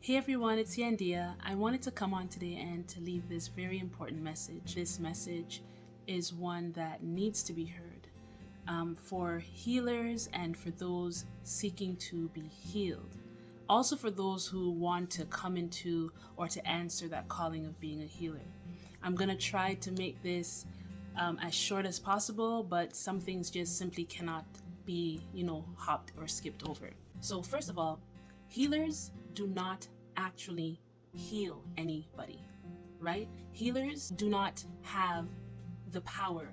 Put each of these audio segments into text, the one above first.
Hey everyone, it's Yandia. I wanted to come on today and to leave this very important message. This message is one that needs to be heard for healers and for those seeking to be healed. Also for those who want to come into or to answer that calling of being a healer. I'm going to try to make this as short as possible, but some things just simply cannot be, hopped or skipped over. So first of all, healers do not actually heal anybody, right? Healers do not have the power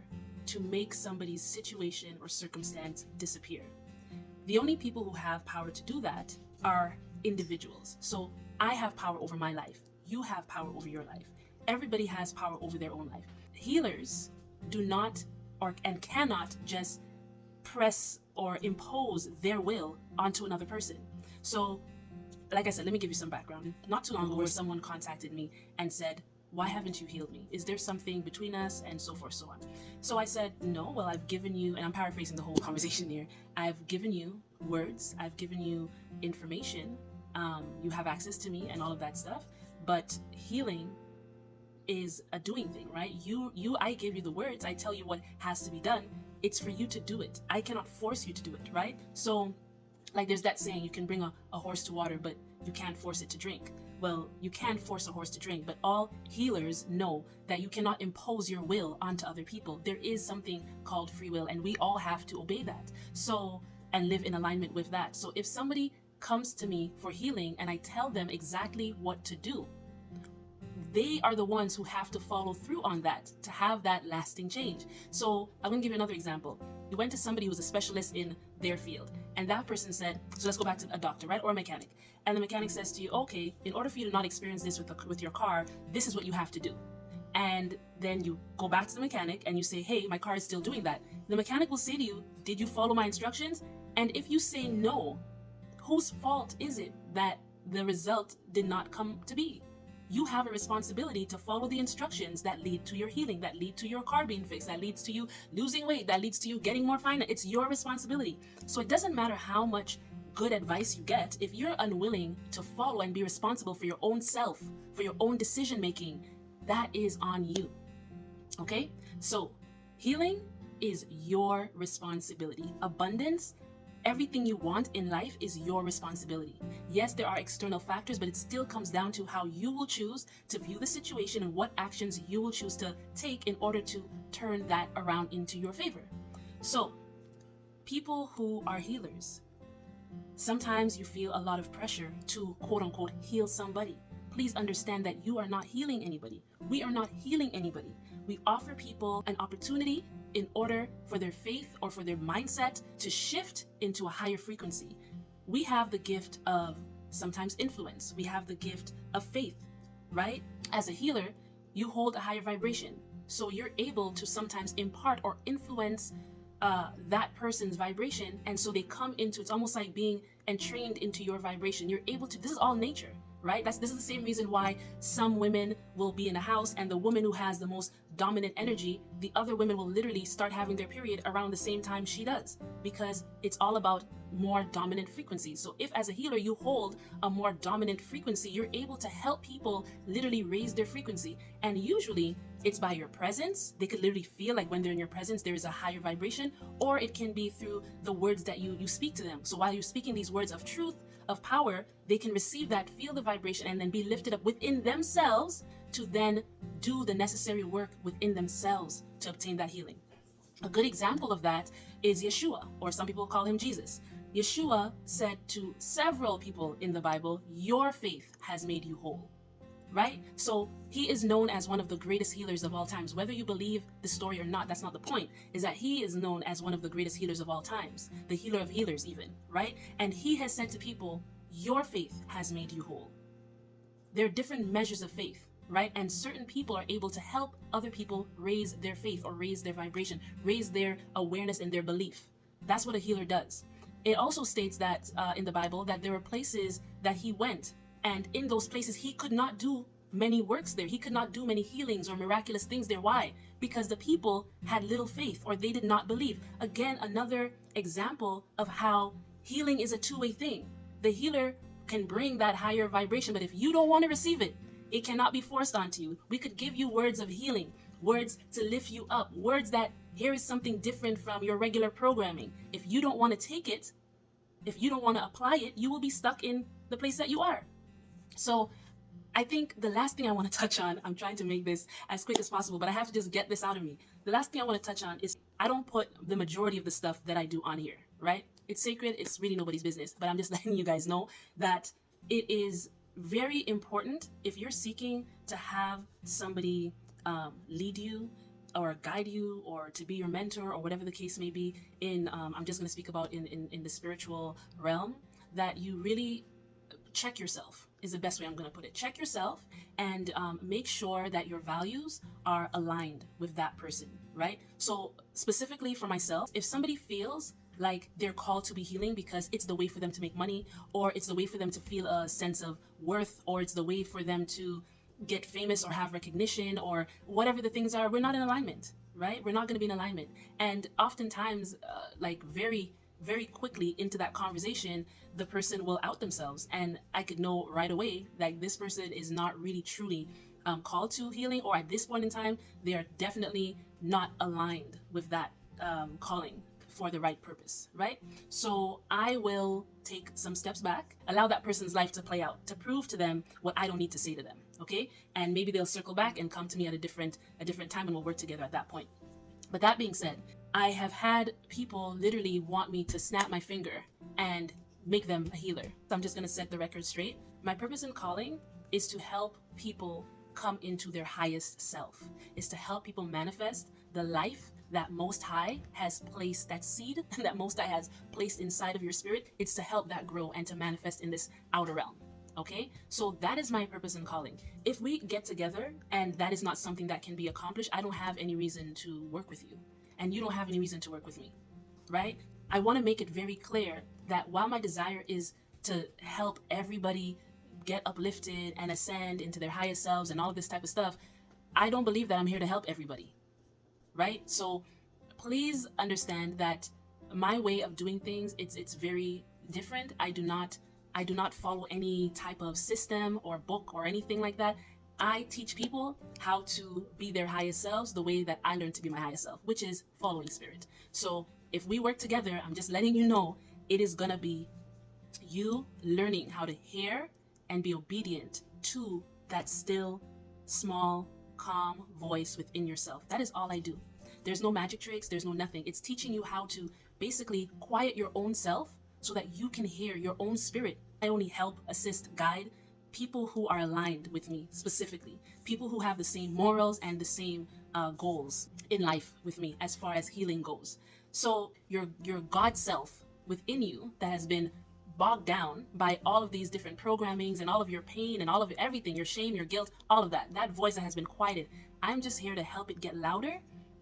to make somebody's situation or circumstance disappear. The only people who have power to do that are individuals. So I have power over my life. You have power over your life. Everybody has power over their own life. Healers do not and cannot just press or impose their will onto another person. So like I said, let me give you some background. Not too long ago, someone contacted me and said, why haven't you healed me? Is there something between us? And so forth, so on. So I said, no, well, I've given you, and I'm paraphrasing the whole conversation here. I've given you words. I've given you information. You have access to me and all of that stuff. But healing is a doing thing, right? I give you the words. I tell you what has to be done. It's for you to do it. I cannot force you to do it, right? So like there's that saying, you can bring a horse to water, but you can't force it to drink. Well, you can force a horse to drink, but all healers know that you cannot impose your will onto other people. There is something called free will, and we all have to obey that. So, and live in alignment with that. So if somebody comes to me for healing and I tell them exactly what to do, they are the ones who have to follow through on that to have that lasting change. So I'm gonna give you another example. You went to somebody who was a specialist in their field, and that person said, so let's go back to a doctor, right? Or a mechanic. And the mechanic says to you, okay, in order for you to not experience this with your car, this is what you have to do. And then you go back to the mechanic and you say, hey, my car is still doing that. The mechanic will say to you, did you follow my instructions? And if you say no, whose fault is it that the result did not come to be? You have a responsibility to follow the instructions that lead to your healing, that lead to your car being fixed, that leads to you losing weight, that leads to you getting more finance. It's your responsibility. So it doesn't matter how much good advice you get. If you're unwilling to follow and be responsible for your own self, for your own decision making, that is on you. Okay? So healing is your responsibility. Abundance, everything you want in life is your responsibility. Yes, there are external factors, but it still comes down to how you will choose to view the situation and what actions you will choose to take in order to turn that around into your favor. So, people who are healers, sometimes you feel a lot of pressure to quote unquote heal somebody. Please understand that you are not healing anybody. We are not healing anybody. We offer people an opportunity in order for their faith or for their mindset to shift into a higher frequency. We have the gift of sometimes influence. We have the gift of faith, right? As a healer, you hold a higher vibration. So you're able to sometimes impart or influence that person's vibration. And so they come into, it's almost like being entrained into your vibration. You're able to, this is all nature, right? This is the same reason why some women will be in a house and the woman who has the most dominant energy, the other women will literally start having their period around the same time she does, because it's all about more dominant frequencies. So if as a healer you hold a more dominant frequency, you're able to help people literally raise their frequency. And usually it's by your presence. They could literally feel like when they're in your presence, there is a higher vibration, or it can be through the words that you speak to them. So while you're speaking these words of truth, of power, they can receive that, feel the vibration, and then be lifted up within themselves to then do the necessary work within themselves to obtain that healing. A good example of that is Yeshua, or some people call him Jesus. Yeshua said to several people in the Bible, your faith has made you whole, right? So he is known as one of the greatest healers of all times. Whether you believe the story or not, that's not the point, is that he is known as one of the greatest healers of all times, the healer of healers even, right? And he has said to people, your faith has made you whole. There are different measures of faith, right? And certain people are able to help other people raise their faith or raise their vibration, raise their awareness and their belief. That's what a healer does. It also states that in the Bible that there were places that he went, and in those places he could not do many works there. He could not do many healings or miraculous things there. Why? Because the people had little faith, or they did not believe. Again, another example of how healing is a two-way thing. The healer can bring that higher vibration. But if you don't want to receive it, it cannot be forced onto you. We could give you words of healing, words to lift you up, words that here is something different from your regular programming. If you don't want to take it, if you don't want to apply it, you will be stuck in the place that you are. So I think the last thing I want to touch on, I'm trying to make this as quick as possible, but I have to just get this out of me. The last thing I want to touch on is I don't put the majority of the stuff that I do on here, right? It's sacred. It's really nobody's business, but I'm just letting you guys know that it is very important if you're seeking to have somebody lead you or guide you or to be your mentor or whatever the case may be in, I'm just going to speak about in the spiritual realm, that you really check yourself is the best way I'm going to put it. Check yourself and make sure that your values are aligned with that person, right? So specifically for myself, if somebody feels like they're called to be healing because it's the way for them to make money, or it's the way for them to feel a sense of worth, or it's the way for them to get famous or have recognition, or whatever the things are, we're not in alignment, right? We're not going to be in alignment. And oftentimes, like very quickly into that conversation, the person will out themselves, and I could know right away that this person is not really truly called to healing, or at this point in time, they are definitely not aligned with that calling for the right purpose, right? So I will take some steps back, allow that person's life to play out, to prove to them what I don't need to say to them, okay? And maybe they'll circle back and come to me at a different time, and we'll work together at that point. But that being said, I have had people literally want me to snap my finger and make them a healer. So I'm just going to set the record straight. My purpose in calling is to help people come into their highest self, is to help people manifest the life that Most High has placed, that seed that Most High has placed inside of your spirit. It's to help that grow and to manifest in this outer realm. Okay, so that is my purpose in calling. If we get together and that is not something that can be accomplished, I don't have any reason to work with you, and you don't have any reason to work with me, right? I want to make it very clear that while my desire is to help everybody get uplifted and ascend into their highest selves and all of this type of stuff, I don't believe that I'm here to help everybody, right? So please understand that my way of doing things, it's very different. I do not follow any type of system or book or anything like that. I teach people how to be their highest selves the way that I learned to be my highest self, which is following spirit. So if we work together, I'm just letting you know it is gonna be you learning how to hear and be obedient to that still, small, calm voice within yourself. That is all I do. There's no magic tricks, there's no nothing. It's teaching you how to basically quiet your own self so that you can hear your own spirit. I only help, assist, guide people who are aligned with me specifically, people who have the same morals and the same goals in life with me as far as healing goes. So your God self within you that has been bogged down by all of these different programmings and all of your pain and all of everything, your shame, your guilt, all of that voice that has been quieted, I'm just here to help it get louder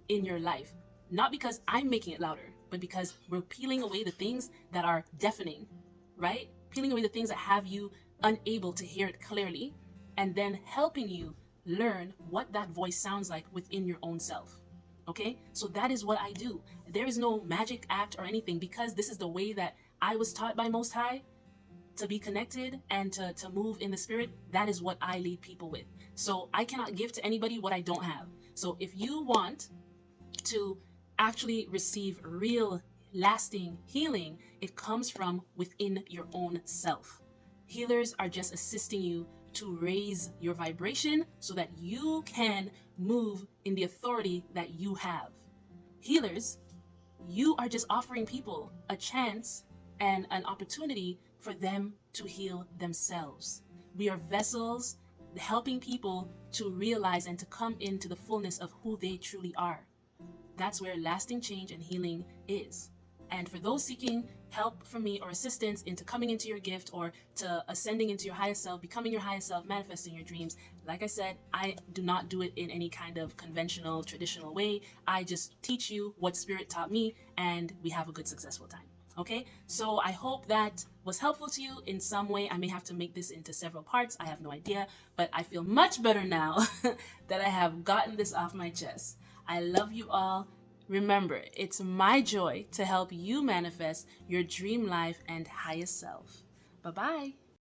in your life. Not because I'm making it louder, but because we're peeling away the things that are deafening, right? Peeling away the things that have you unable to hear it clearly, and then helping you learn what that voice sounds like within your own self. Okay? So that is what I do. There is no magic act or anything, because this is the way that I was taught by Most High to be connected and to move in the spirit. That is what I lead people with. So I cannot give to anybody what I don't have. So if you want to actually receive real lasting healing, it comes from within your own self. Healers are just assisting you to raise your vibration so that you can move in the authority that you have. Healers, you are just offering people a chance and an opportunity for them to heal themselves. We are vessels helping people to realize and to come into the fullness of who they truly are. That's where lasting change and healing is. And for those seeking help from me or assistance into coming into your gift or to ascending into your highest self, becoming your highest self, manifesting your dreams, like I said, I do not do it in any kind of conventional, traditional way. I just teach you what Spirit taught me, and we have a good, successful time. Okay, so I hope that was helpful to you in some way. I may have to make this into several parts. I have no idea, but I feel much better now that I have gotten this off my chest. I love you all. Remember, it's my joy to help you manifest your dream life and highest self. Bye-bye.